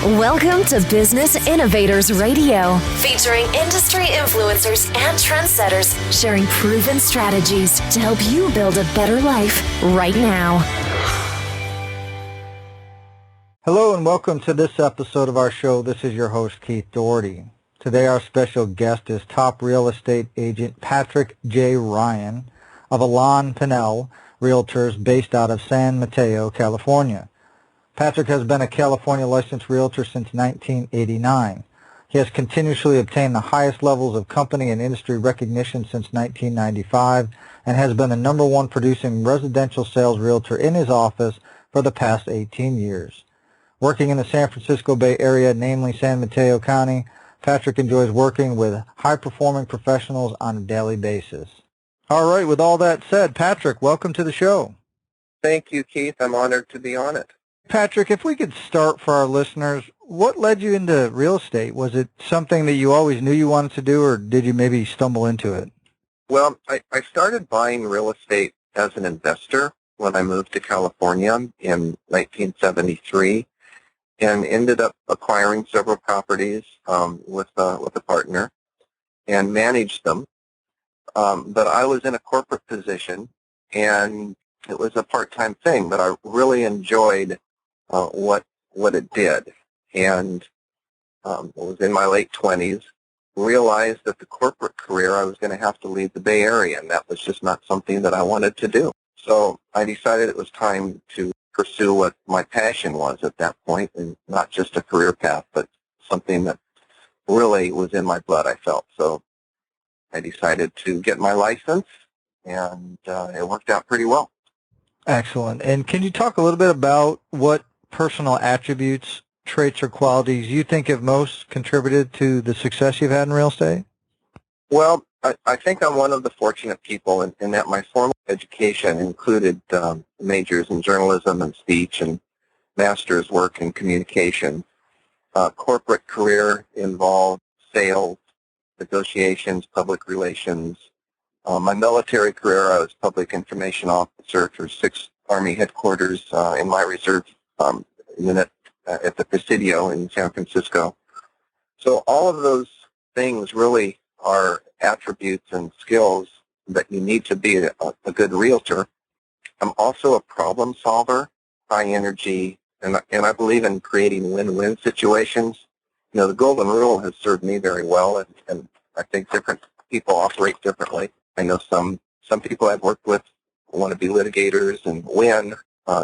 Welcome to Business Innovators Radio, featuring industry influencers and trendsetters sharing proven strategies to help you build a better life right now. Hello and welcome to this episode of our show. This is your host, Keith Doherty. Today our special guest is top real estate agent Patrick J. Ryan of Alain Pinel Realtors based out of San Mateo, California. Patrick has been a California licensed realtor since 1989. He has continuously obtained the highest levels of company and industry recognition since 1995 and has been the number one producing residential sales realtor in his office for the past 18 years. Working in the San Francisco Bay Area, namely San Mateo County, Patrick enjoys working with high-performing professionals on a daily basis. All right, with all that said, Patrick, welcome to the show. Thank you, Keith. I'm honored to be on it. Patrick, if we could start for our listeners, what led you into real estate? Was it something that you always knew you wanted to do, or did you maybe stumble into it? Well, I started buying real estate as an investor when I moved to California in 1973 and ended up acquiring several properties with a partner and managed them. But I was in a corporate position, and it was a part-time thing, but I really enjoyed what it did, and was in my late 20s, realized that the corporate career I was going to have to leave the Bay Area, and that was just not something that I wanted to do. So I decided it was time to pursue what my passion was at that point, and not just a career path, but something that really was in my blood, I felt. So I decided to get my license, and it worked out pretty well. Excellent. And can you talk a little bit about what personal attributes, traits, or qualities you think have most contributed to the success you've had in real estate? Well, I think I'm one of the fortunate people in that my formal education included majors in journalism and speech and master's work in communication. Corporate career involved sales, negotiations, public relations. My military career, I was public information officer for 6th Army headquarters in my reserve unit at the Presidio in San Francisco. So all of those things really are attributes and skills that you need to be a good realtor. I'm also a problem solver, high energy, and I believe in creating win-win situations. You know, the golden rule has served me very well, and I think different people operate differently. I know some people I've worked with want to be litigators and win,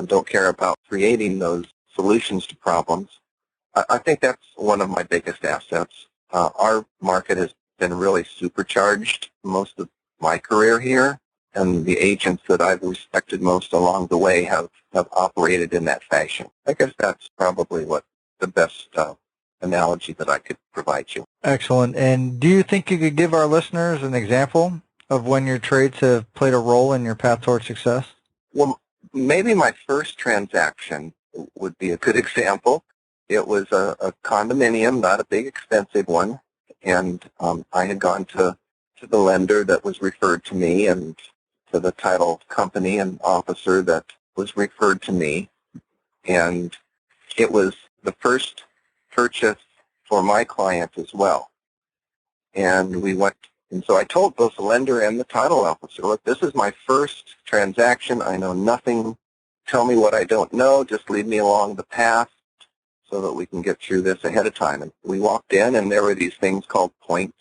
don't care about creating those solutions to problems. I think that's one of my biggest assets. Our market has been really supercharged most of my career here, and the agents that I've respected most along the way have operated in that fashion. I guess that's probably what the best analogy that I could provide you. Excellent. And do you think you could give our listeners an example of when your traits have played a role in your path towards success? Well, maybe my first transaction would be a good example. It was a condominium, not a big expensive one, and I had gone to the lender that was referred to me and to the title company and officer that was referred to me, and it was the first purchase for my client as well. And we went, and so I told both the lender and the title officer, look, this is my first transaction. I know nothing. Tell me what I don't know. Just lead me along the path so that we can get through this ahead of time. And we walked in, and there were these things called points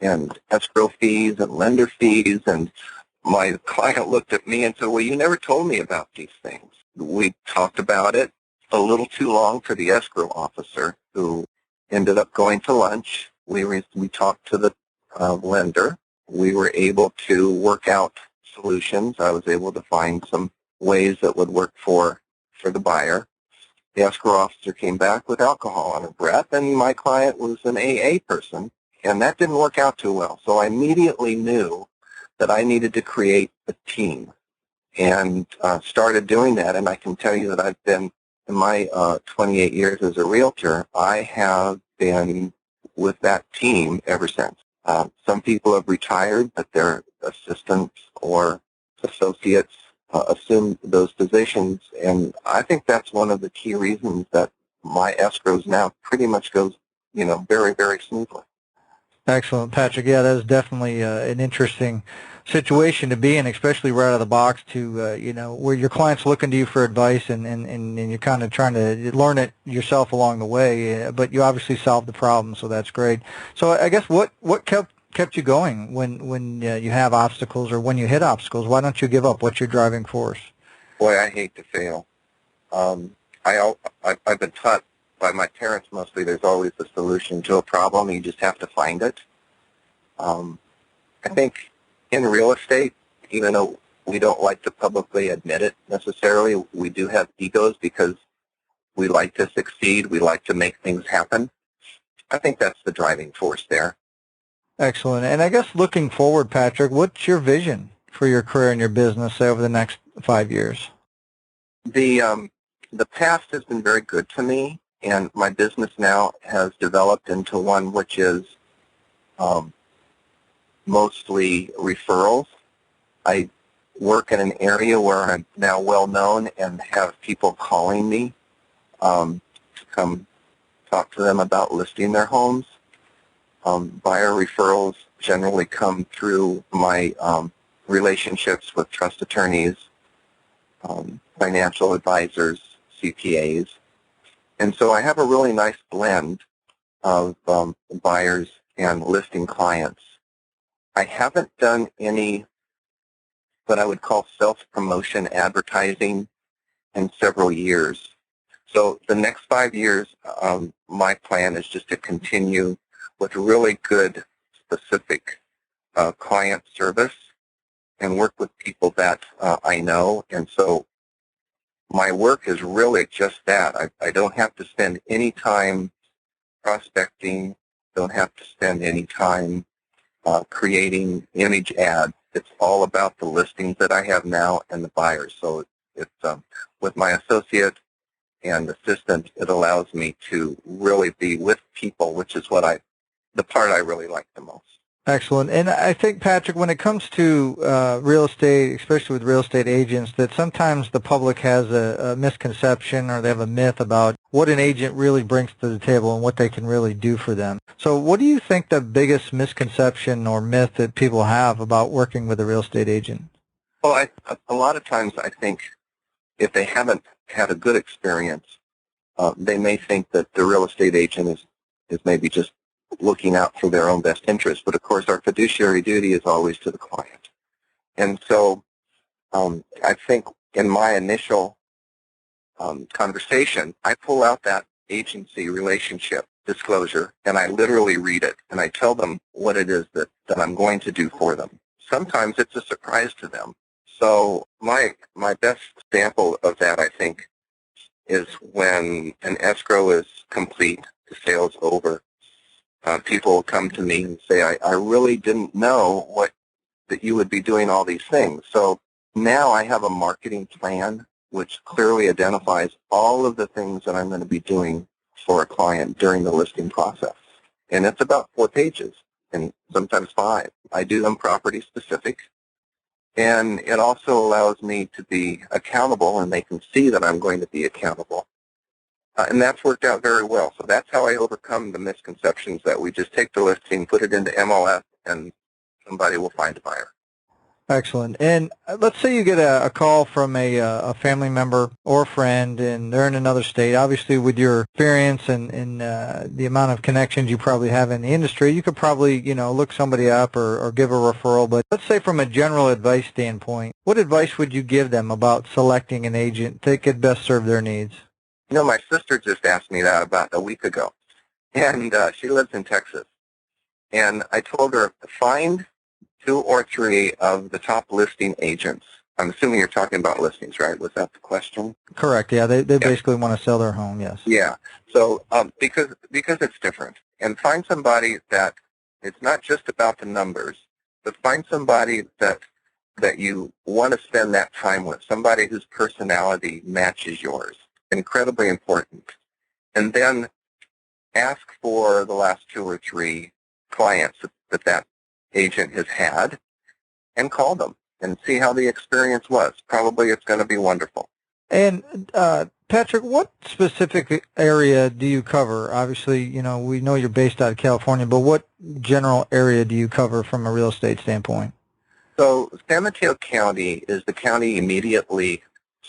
and escrow fees and lender fees. And my client looked at me and said, well, you never told me about these things. We talked about it a little too long for the escrow officer, who ended up going to lunch. We talked to the lender. We were able to work out solutions. I was able to find some ways that would work for the buyer. The escrow officer came back with alcohol on her breath, and my client was an AA person, and that didn't work out too well. So I immediately knew that I needed to create a team, and started doing that. And I can tell you that I've been, in my 28 years as a realtor, I have been with that team ever since. Some people have retired, but their assistants or associates assume those positions, and I think that's one of the key reasons that my escrows now pretty much goes, very, very smoothly. Excellent, Patrick. Yeah, that is definitely an interesting situation to be in, especially right out of the box to, where your client's looking to you for advice and you're kind of trying to learn it yourself along the way, but you obviously solved the problem, so that's great. So I guess what kept you going when you have obstacles or when you hit obstacles? Why don't you give up? What's your driving force? Boy, I hate to fail. I've been taught by my parents mostly there's always a solution to a problem. You just have to find it. I think in real estate, even though we don't like to publicly admit it necessarily, we do have egos because we like to succeed. We like to make things happen. I think that's the driving force there. Excellent. And I guess looking forward, Patrick, what's your vision for your career and your business, say, over the next 5 years? The past has been very good to me, and my business now has developed into one which is mostly referrals. I work in an area where I'm now well known and have people calling me to come talk to them about listing their homes. Buyer referrals generally come through my relationships with trust attorneys, financial advisors, CPAs. And so I have a really nice blend of buyers and listing clients. I haven't done any what I would call self-promotion advertising in several years. So the next 5 years, my plan is just to continue with really good, specific client service and work with people that I know. And so my work is really just that. I don't have to spend any time prospecting, don't have to spend any time creating image ads. It's all about the listings that I have now and the buyers. So it's with my associate and assistant, it allows me to really be with people, which is the part I really like the most. Excellent. And I think, Patrick, when it comes to real estate, especially with real estate agents, that sometimes the public has a misconception or they have a myth about what an agent really brings to the table and what they can really do for them. So what do you think the biggest misconception or myth that people have about working with a real estate agent? Well, a lot of times I think if they haven't had a good experience, they may think that the real estate agent is maybe just looking out for their own best interest. But, of course, our fiduciary duty is always to the client. And so I think in my initial conversation, I pull out that agency relationship disclosure, and I literally read it, and I tell them what it is that I'm going to do for them. Sometimes it's a surprise to them. So my best example of that, I think, is when an escrow is complete, the sale's over. People come to me and say, I really didn't know that you would be doing all these things. So now I have a marketing plan which clearly identifies all of the things that I'm going to be doing for a client during the listing process. And it's about 4 pages and sometimes 5. I do them property specific. And it also allows me to be accountable, and they can see that I'm going to be accountable. And that's worked out very well. So that's how I overcome the misconceptions that we just take the listing, put it into MLS, and somebody will find a buyer. Excellent. And let's say you get a call from a family member or a friend, and they're in another state. Obviously, with your experience and the amount of connections you probably have in the industry, you could probably, look somebody up or give a referral. But let's say from a general advice standpoint, what advice would you give them about selecting an agent that could best serve their needs? My sister just asked me that about a week ago, and she lives in Texas. And I told her, find 2 or 3 of the top listing agents. I'm assuming you're talking about listings, right? Was that the question? Correct. Yeah, they basically want to sell their home. Yes. Yeah. So because it's different, and find somebody that it's not just about the numbers, but find somebody that you want to spend that time with, somebody whose personality matches yours. Incredibly important. And then ask for the last 2 or 3 clients that agent has had, and call them and see how the experience was. Probably it's going to be wonderful. And Patrick, what specific area do you cover? Obviously, we know you're based out of California, but what general area do you cover from a real estate standpoint? So San Mateo County is the county immediately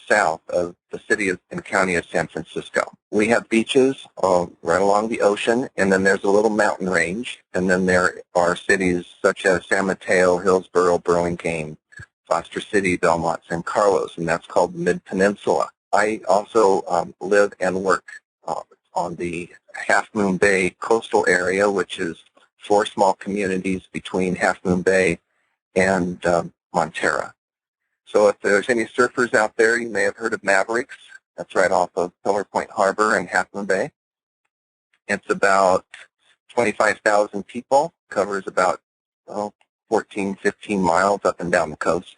south of the city and county of San Francisco. We have beaches right along the ocean, and then there's a little mountain range, and then there are cities such as San Mateo, Hillsborough, Burlingame, Foster City, Belmont, San Carlos, and that's called Mid-Peninsula. I also live and work on the Half Moon Bay coastal area, which is 4 small communities between Half Moon Bay and Montera. So if there's any surfers out there, you may have heard of Mavericks. That's right off of Pillar Point Harbor in Half Moon Bay. It's about 25,000 people, covers about 14, 15 miles up and down the coast,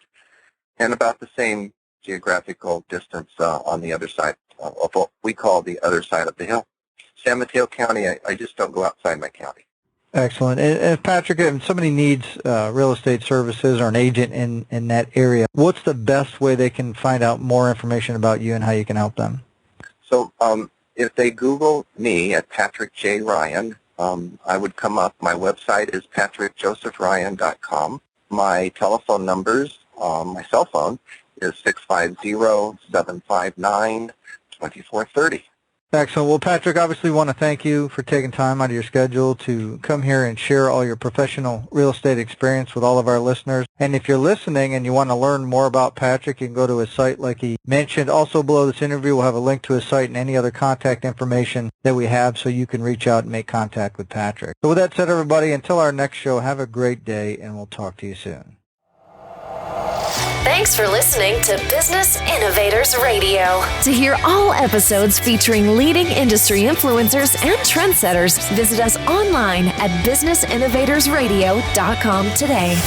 and about the same geographical distance on the other side of what we call the other side of the hill. San Mateo County, I just don't go outside my county. Excellent. And Patrick, if somebody needs real estate services or an agent in that area, what's the best way they can find out more information about you and how you can help them? So if they Google me at Patrick J. Ryan, I would come up. My website is patrickjosephRyan.com. My telephone numbers, my cell phone, is 650-759-2430. Excellent. Well, Patrick, obviously want to thank you for taking time out of your schedule to come here and share all your professional real estate experience with all of our listeners. And if you're listening and you want to learn more about Patrick, you can go to his site like he mentioned. Also below this interview, we'll have a link to his site and any other contact information that we have so you can reach out and make contact with Patrick. So with that said, everybody, until our next show, have a great day, and we'll talk to you soon. Thanks for listening to Business Innovators Radio. To hear all episodes featuring leading industry influencers and trendsetters, visit us online at businessinnovatorsradio.com today.